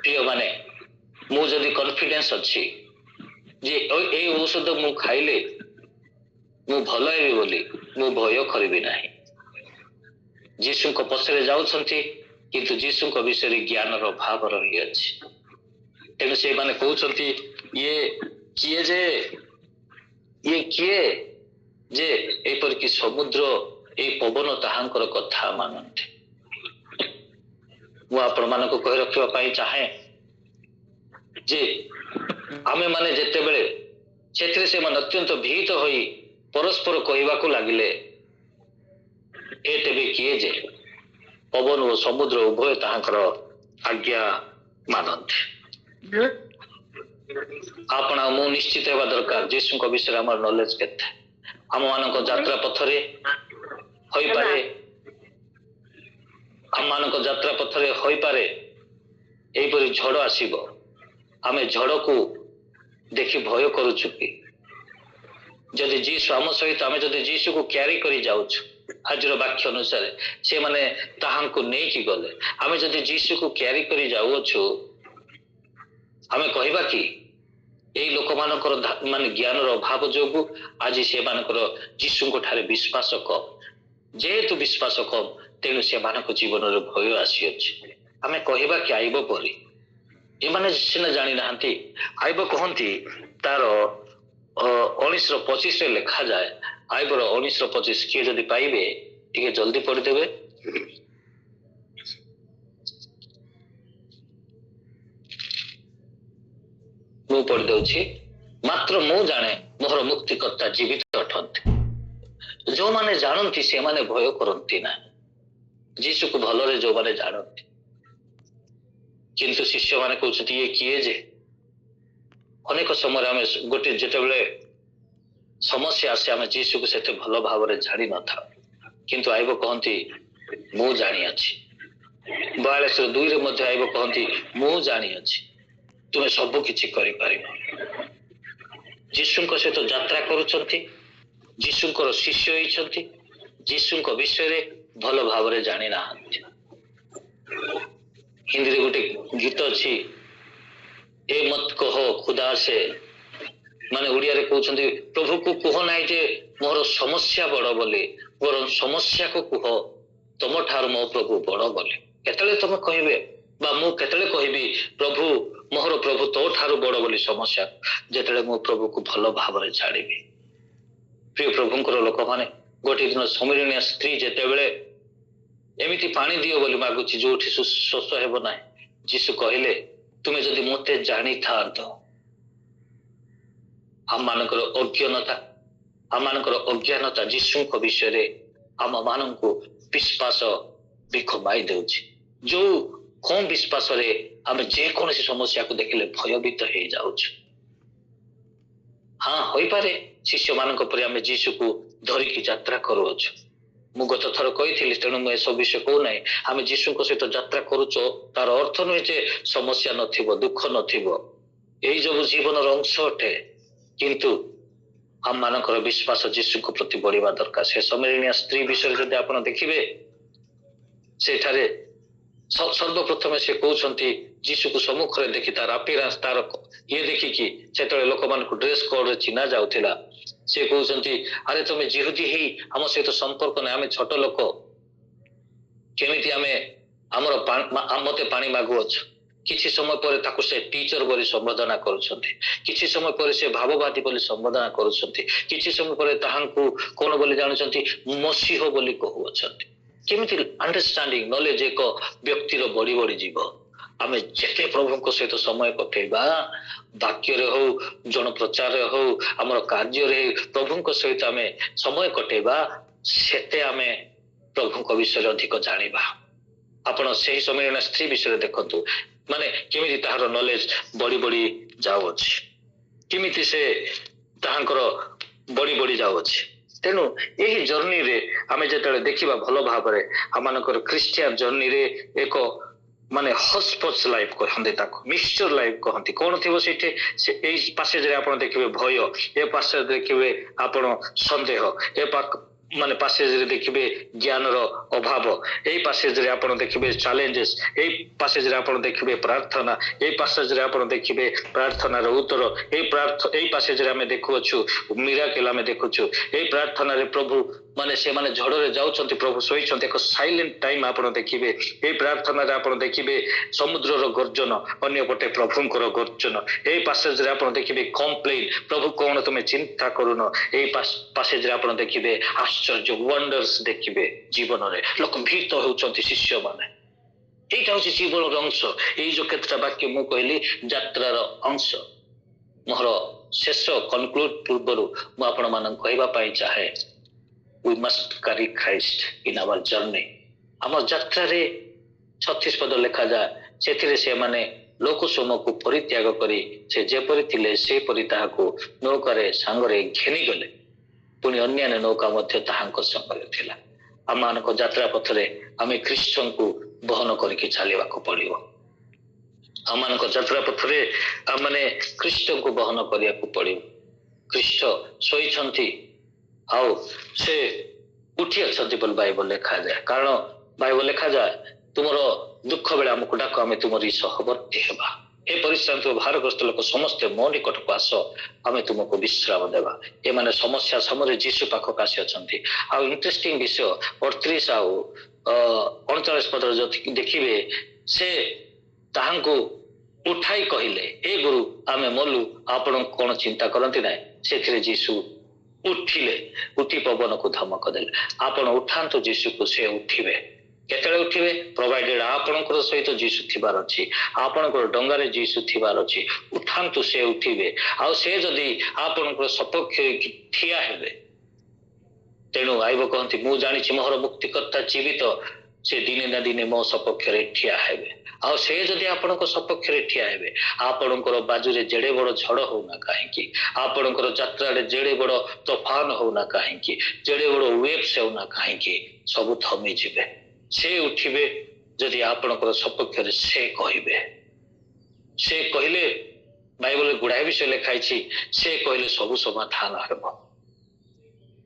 S1: ପ୍ରିୟମାନେ, ମୁଁ ଯଦି କନଫିଡେନ୍ସ ଅଛି ଯେ ଏଇ ଔଷଧ ମୁଁ ଖାଇଲେ ମୁଁ ଭଲ ହେବି ବୋଲି, ମୁଁ ଭୟ କରିବି ନାହିଁ। ଯୀଶୁଙ୍କ ପଛରେ ଯାଉଛନ୍ତି କିନ୍ତୁ ଯୀଶୁଙ୍କ ବିଷୟରେ ଜ୍ଞାନର ଅଭାବ ରହିଅଛି। ତେଣୁ ସେମାନେ କହୁଛନ୍ତି, ଇଏ କିଏ ଯେ? ଇଏ କିଏ ଯେ ଏପରିକି ସମୁଦ୍ର ଏଇ ପବନ ତାହାଙ୍କର କଥା ମାନନ୍ତି। ମୁଁ ଆପଣ ମାନଙ୍କୁ କହି ରଖିବା ପାଇଁ ଚାହେଁ ଯେ ଆମେ ମାନେ ଯେତେବେଳେ ସେଥିରେ ସେମାନେ ଅତ୍ୟନ୍ତ ଭୀତ ହୋଇ ପରସ୍ପର କହିବାକୁ ଲାଗିଲେ, ଏ ତେବେ କିଏ ଯେ ପବନ ଓ ସମୁଦ୍ର ଉଭୟ ତାହାଙ୍କର ଆଜ୍ଞା ମାନନ୍ତି। ଆପଣ ଆଉ ମୁଁ ନିଶ୍ଚିତ ହେବା ଦରକାର ଯୀଶୁଙ୍କ ବିଷୟରେ ଆମର ନଲେଜ କେତେ। ଆମ ମାନଙ୍କ ଯାତ୍ରା ପଥରେ ହୋଇପାରେ, ଆମମାନଙ୍କ ଯାତ୍ରା ପଥରେ ହୋଇପାରେ ଏହିପରି ଝଡ଼ ଆସିବ, ଆମେ ଝଡ଼କୁ ଦେଖି ଭୟ କରୁଛୁ କି? ଯଦି ଯୀଶୁ ଆମ ସହିତ, ଆମେ ଯଦି ଯୀଶୁକୁ କ୍ୟାରି କରି ଯାଉଛୁ, ଆଜିର ବାକ୍ୟ ଅନୁସାରେ ସେମାନେ ତାହାଙ୍କୁ ନେଇକି ଗଲେ, ଆମେ ଯଦି ଯୀଶୁକୁ କ୍ୟାରି କରି ଯାଉଅଛୁ, ଆମେ କହିବା କି ଏଇ ଲୋକମାନଙ୍କର ମାନେ ଜ୍ଞାନର ଅଭାବ ଯୋଗୁ ଆଜି ସେମାନଙ୍କର ଯୀଶୁଙ୍କ ଠାରେ ବିଶ୍ୱାସ କମ୍। ଯେହେତୁ ବିଶ୍ୱାସ କମ୍, ତେଣୁ ସେମାନଙ୍କ ଜୀବନରେ ଭୟ ଆସିଅଛି। ଆମେ କହିବା କି ଆଇବ ପରି, ଏମାନେ ସିନା ଜାଣିନାହାନ୍ତି। ଆଇବ କହନ୍ତି ତାର 19:25 ଲେଖାଯାଏ। ଆଇବର 19:25 କିଏ ଯଦି ପାଇବେ ଟିକେ ଜଲ୍ଦି ପଢିଦେବେ। ମୁଁ ପଢିଦଉଛି। ମାତ୍ର ମୁଁ ଜାଣେ ମୋର ମୁକ୍ତିକର୍ତ୍ତା ଜୀବିତ ଅଟନ୍ତି, ଯୋଉମାନେ ଜାଣନ୍ତି ସେମାନେ ଭୟ କରନ୍ତି ନା। ଯୀଶୁକୁ ଭଲରେ ଯୋଉମାନେ ଜାଣନ୍ତି, କିନ୍ତୁ ଶିଷ୍ୟମାନେ କହୁଛନ୍ତି ଇଏ କିଏ ଯେ? ଅନେକ ସମୟରେ ଆମେ ଗୋଟେ ଯେତେବେଳେ ସମସ୍ୟା ଆସେ ଆମେ ଯୀଶୁକୁ ସେତେ ଭଲ ଭାବରେ ଜାଣିନଥାଉ, କିନ୍ତୁ ଆଇବ କହନ୍ତି ମୁଁ ଜାଣିଅଛି। 42:2 ମଧ୍ୟ ଆଇବ କହନ୍ତି ମୁଁ ଜାଣିଅଛି ତୁମେ ସବୁ କିଛି କରିପାରିବ। ଯୀଶୁଙ୍କ ସହିତ ଯାତ୍ରା କରୁଛନ୍ତି, ଯୀଶୁଙ୍କର ଶିଷ୍ୟ ହେଇଛନ୍ତି, ଯୀଶୁଙ୍କ ବିଷୟରେ ଭଲ ଭାବରେ ଜାଣି ନାହାନ୍ତି। ହିନ୍ଦୀରେ ଗୋଟେ ଗୀତ ଅଛି, ଏ ମତ କହ ଖୁଦା ସେ, ମାନେ ଓଡ଼ିଆରେ କହୁଛନ୍ତି ପ୍ରଭୁକୁ କୁହ ନାହିଁ ଯେ ମୋର ସମସ୍ୟା ବଡ଼ ବୋଲି, ମୋର ସମସ୍ୟାକୁ କୁହ ତମ ଠାରୁ ମୋ ପ୍ରଭୁ ବଡ଼ ବୋଲି। କେତେବେଳେ ତମେ କହିବେ ବା ମୁଁ କେତେବେଳେ କହିବି ପ୍ରଭୁ ମୋର ପ୍ରଭୁ ତୋ ଠାରୁ ବଡ଼ ବୋଲି ସମସ୍ୟା? ଯେତେବେଳେ ମୋ ପ୍ରଭୁକୁ ଭଲ ଭାବରେ ଜାଣିବି। ପ୍ରିୟ ପ୍ରଭୁଙ୍କର ଲୋକମାନେ, ଗୋଟିଏ ଦିନ ସମରିଣୀୟ ସ୍ତ୍ରୀ ଯେତେବେଳେ ଏମିତି ପାଣି ଦିଅ ବୋଲି ମାଗୁଛି ଯୋଉଠି ଶୋଷ ହେବ ନାହିଁ, ଯୀଶୁ କହିଲେ ତୁମେ ଯଦି ମୋତେ ଜାଣିଥାନ୍ତ। ଆମମାନଙ୍କର ଅଜ୍ଞାନତା ଯୀଶୁଙ୍କ ବିଷୟରେ ଆମ ମାନଙ୍କୁ विश्वास भी कमाई देउछि जो कम विश्वास रे आमे जे कोनसी समस्या को देखिले भयभीत हो जाउछु हाँ होई पारे शिष्य मानक परे आमे जीसु को धरिकी यात्रा करूछु मु गत थर कही तेणु मुझे सब विषय कहू ना आम जीशु सहित यात्रा करुच तार अर्थ नुहे जे समस्या नथिबो दुख नथिबो यही जो जीवन अंश अटे किंतु आम मानकर विश्वास जीशु प्रति बढ़िया दरकार से समरिणिया स्त्री विषय जब आप देखिए सेठारे सर्वप्रथमे से कहते जीशु को सम्मुख में देखी तार अपीयरेंस तार ये देखिकी से लोक मान ड्रेस कोड चिन्हा जाऊला से कहते अरे तुम्हें जिहुदी ही आम सहित संपर्क ना आम छोट लोक केमिति आमे आमर मते पानी मागुअछ किछि समय पर ताकु से टीचर बोली संबोधना करूछन्ति किछि समय पर से भाववादी बोली संबोधना करूछन्ति किछि समय पर ताहांकु कोन बोली जानुछन्ति मसीह बोली कहउछन्ति केमिति अंडरस्टैंडिंग नॉलेज एक व्यक्ति रो बड़ी बड़ी जीव आमे जेते प्रभु को सहित समय कटेबा वाक्य रे हो जन प्रचार रे हो हमर कार्य रे प्रभु को सहित आमे समय कटेबा सेते आमे प्रभु को विषय अधिक जानिबा आपण सही समय स्त्री विषय देखंतु माने केमिति ताहार नॉलेज बड़ी बड़ी जाउ अछि केमिति से ताहांकर बड़ी बड़ी जाउ अछि तेनु एही जर्नी रे आमे जेतले देखिबा भलो भाबरे हमनकर क्रिश्चियन जर्नी रे एक माने हॉस्पॉट्स लाइफ कहंदे ताको मिक्सचर लाइफ कहंती कोन थिबो सेठे से एही पैसेज रे आपण देखिबे भय ए पैसेज देखिबे आपण संदेह ए माने पैसेज रे देखिबे ज्ञान रो अभाव एही पैसेज रे आपण देखिबे चैलेंजेस एही पैसेज रे आपण देखिबे प्रार्थना एही पैसेज रे आपण देखिबे प्रार्थना रो उत्तर एही पैसेज रे हमें देखुछु मिराकल हमें देखुछु एही प्रार्थना रे प्रभु माने से माने झड़ रे जाउछंती प्रभु सोइछंती एक साइलेंट टाइम आपण देखिबे एही प्रार्थना रे आपण देखिबे समुद्र रो गर्जन अन्य पटे प्रभुंकर गर्जन एही पैसेज रे आपण देखिबे कंप्लेन प्रभु कोन तुमे चिंता करूनो एही पैसेज रे आपण देखिबे आश्चर्य वंडर्स देखिबे जीवन रे लोक भीत होउछंती शिष्य माने एटा होछि जीवन रो अंश एई जो केतटा वाक्य मु कहली यात्रार अंश मोर शेष कनक्लूड पूर्वरु मु आपण मानन कहबा पई चाहे we must carry Christ in our journey आम यात्रा रे 36 पद लिखा जा सेथिरे से माने लोक समूह को परित्याग करी से जेपरि थिले से परि ताहाको नौकारे सांगरे घेनी गले पुनि अन्य नौका मध्य ताहांको संगरे थिला आम मानक यात्रा पथरे आमे ख्रीष्टन को बहन करके चलिबा को पड़िबो आम मानक यात्रा पथरे आमने ख्रीष्टन को बहन करिया को पड़िबो ख्रीष्ट सोइछंती आउ से उठी अच्छी बोल बाइबल लिखा जाए कारण बाइबल लिखा जाए तुमर दुख बेले आमको डाक आम तुमरी सहवर्ती हेबा ए परिश्रांति भारग्रस्त लोक समस्ते मो निकट को आस आम तुमको विश्राम देवा ए माने समस्या समय जीशु पाखक आसी अच्छी आ इंटरेस्टिंग विषय 38 आउ 39 पद देखिए से ताहांको उठाई कहले ए गुरु आमे मलु आपण कौन चिंता करती ना से जीशु उठिले उठी पवन को धमक देले आपण उठांतु जीशु को से उठिबे केतले उठिबे प्रोवाइडेड आपणकर सहित जीशु थिबार अछि आपणकर डंगारे जीशु थिबार अछि उठांतु से उठिबे आ से जदी आपणकर सपक्ष ठिया हेबे तेणु आइब कहंती मु जानिछि मोहर मुक्तिकर्ता जीवित से दिने ना दिने मो सपक्ष रे ठिया हेबे आ से जदी आपणको सपक्ष रे ठिया हेबे आपणकर बाजुरे जेडे बड़ झड़ हो ना काहेकि आपणकर यात्रा रे जेडे बड़ तूफान हो ना काहेकि जेडे बड़ वेव्स हो ना काहेकि सब थमी जिबे से उठिबे जदी आपणकर सपक्ष रे से कहले बाइबल गुड़ाए विषय लिखाई से कहले सब समाधान हेबो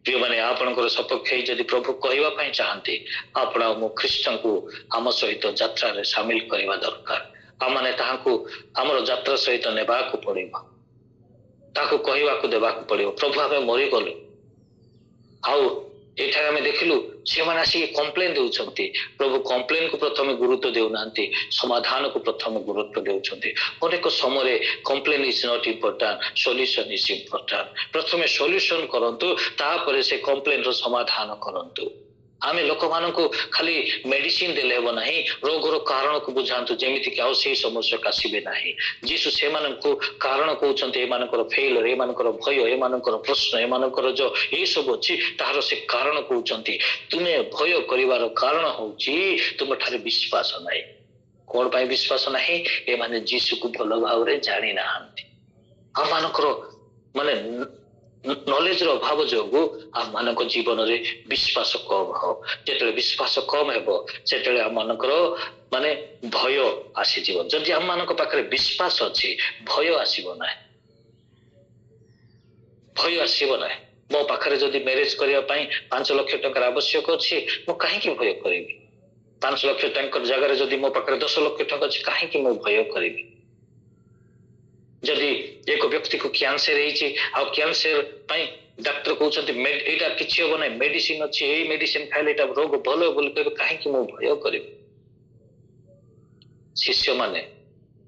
S1: प्रिय माने आपणकर सपक्ष जदि प्रभु कहवा पाई चाहते आपण मो ख्रीष्टन को आम सहित यात्रा रे शामिल करवा दरकार आम माने ताहाको हमर यात्रा सहित नेबा को पड़िबो ताको कहवा को देबा को पड़िबो प्रभु आमे मरि गलु आउ एठा आमे देखिलु से माने आसी कंप्लेन देउछंती प्रभु कंप्लेन को प्रथम गुरुत्व देउनांती समाधान को प्रथम गुरुत्व देउछंती अनेक समय complain is not important solution is important प्रथमे सॉल्यूशन करंतु तापरे से कंप्लेन रो समाधान करंतु आमे लोक मानक खाली मेडिसिन देले हेबो नाही रोगर कारण को बुझांतु जेमिति कि आउ से समस्या कासिबे नाही जीसु से मानक कारण कहउछन्ते ए मानकर फेल ए मानकर भय ए मानकर प्रश्न ए मानकर जो ए सब अछि तार से कारण कहउछन्ते तुमे भय करिवार कारण होउची तुम ठारे विश्वास नाही कोन पाई विश्वास नाही ए माने जीसु को भलो भाव रे जानि नाहंती हम मानकर माने नॉलेज रो अभाव जोगु हम मानक जीवन रे विश्वास कम हो जेतले विश्वास कम हेबो सेतले हम मानकर माने भय आसी जीवन जदि हम मानक पाखरे विश्वास अछि भय आसीबो ना भय आसीबो ना मो पाखरे जदि मैरिज करिया पई 5 लाख टका आवश्यक अछि मो काहे कि भय करिवि 5 लाख टका जगह जदि मो पाखरे 10 लाख टका अछि काहे कि मो भय करिवि जदि एक व्यक्ति को कैंसर हेछि आ कैंसर पई डॉक्टर कहउछन्ति एटा किछि होबो नै मेडिसिन अछि एई मेडिसिन खाइले एटा रोग भलो बोल के काहे कि मो भय करिवि शिष्य माने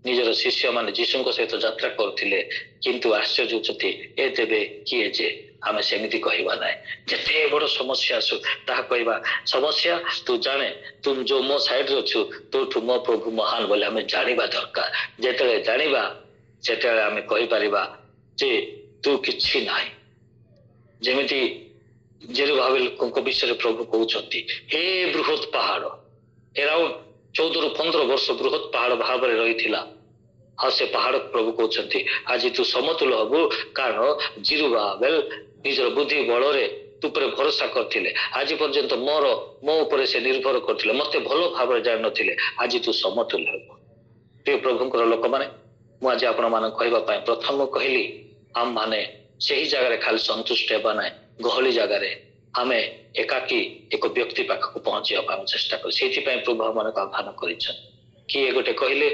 S1: निजर शिष्य माने जीशु को सहित यात्रा करथिले किंतु आश्चर्य होचति ए देबे किए जे आमे सेमिति कहिबा नै जते बड़ समस्या आसु ता कहिबा समस्या तू जाने तुम जो मो साइड रे छु तो मो प्रभु महान बोले हमें जानिबा दरकार जेतले जानिबा सेतले आमे कहि परिबा जे तू किछि नाही जेमिति जेरुबाबेल को विषय प्रभु कहउछन्ति हे बृहत पहाड़ एराउंड 14 ରୁ 15 वर्ष बृहत पहाड़ भाव रे रहिथिला आ से पहाड़ प्रभु कहउछन्ति आज तू समतुल हबु कारण जेरुबाबेल निजर बुद्धि बल रे तू पर भरोसा करथिले आज पर्यंत मो ऊपर से निर्भर करथिले मते भलो भाव रे जान नथिले आज तू समतुल हबु प्रिय प्रभुଙ୍କର लोक माने मु आज आपण मान कहबा पई प्रथम कहली हम माने सही जगह रे खाली संतुष्ट हेबा नै गहली जगह रे आमे एकाकी एक व्यक्ति पाख को पहुंचिया पाम चेष्टा कर सेति पई प्रभु मान का आह्वान करिछन कि ए गोटे कहले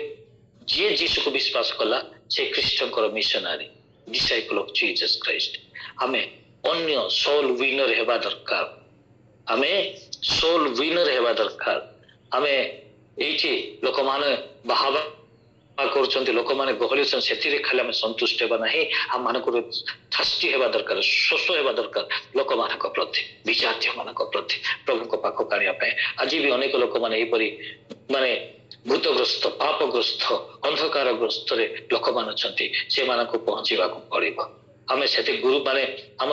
S1: जे जीसु को विश्वास कला से ख्रीष्टकर missionary disciple of Jesus Christ हमें अन्य सोल विनर हेबा दरकार हमें सोल विनर हेबा दरकार हमें एठी लोक माने बाहाबा करछन्ति लोक माने गहली सन सेतिरे खाली हम संतुष्ट हेबा नाही हम मानकर थस्टी हेबा दरकार शोष हेबा दरकार लोक मानक प्रति विजातीय मानक प्रति प्रभु को पाखो कानिया पे आज भी अनेक लोक माने एपरी माने भूतग्रस्त पापग्रस्त अंधकारग्रस्त रे लोक मान छन्ति से मानक पहुंचीबा को पड़िबो हमें सेति गुरु माने हम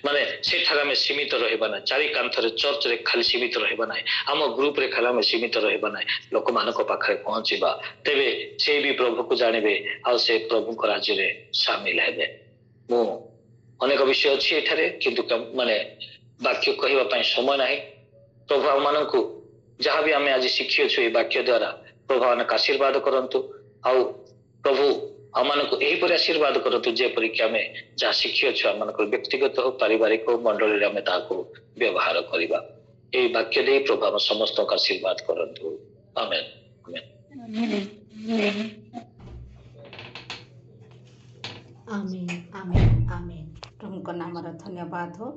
S1: माने सेठार में सीमित रहबा ना चारि कांथ रे चर्च रे खाली सीमित रहबा ना हम ग्रुप रे खाली में सीमित रहबा ना लोक मानक पाखरे पहुंचीबा तेबे से भी प्रभु को जानिबे आ से प्रभु को राज्य रे शामिल हेबे मो अनेक विषय अछि एठारे किंतु माने वाक्य कहबा पई समय नाही प्रभु हम मानकु जहाँ भी हमें आज शिखियो छु ए वाक्य द्वारा प्रभु मानक आशीर्वाद करंतु आ प्रभु हमको यही पर आशीर्वाद करतु जे परीक्षा में जहाँ शिखियो छु हमको व्यक्तिगत हो पारिवारिक हो मंडली रे ताको व्यवहार करिबा ए वाक्य दे प्रभु हम समस्त का आशीर्वाद करंतु आमेन आमेन
S2: आमेन आमेन आमेन प्रभु को नाम रा धन्यवाद हो।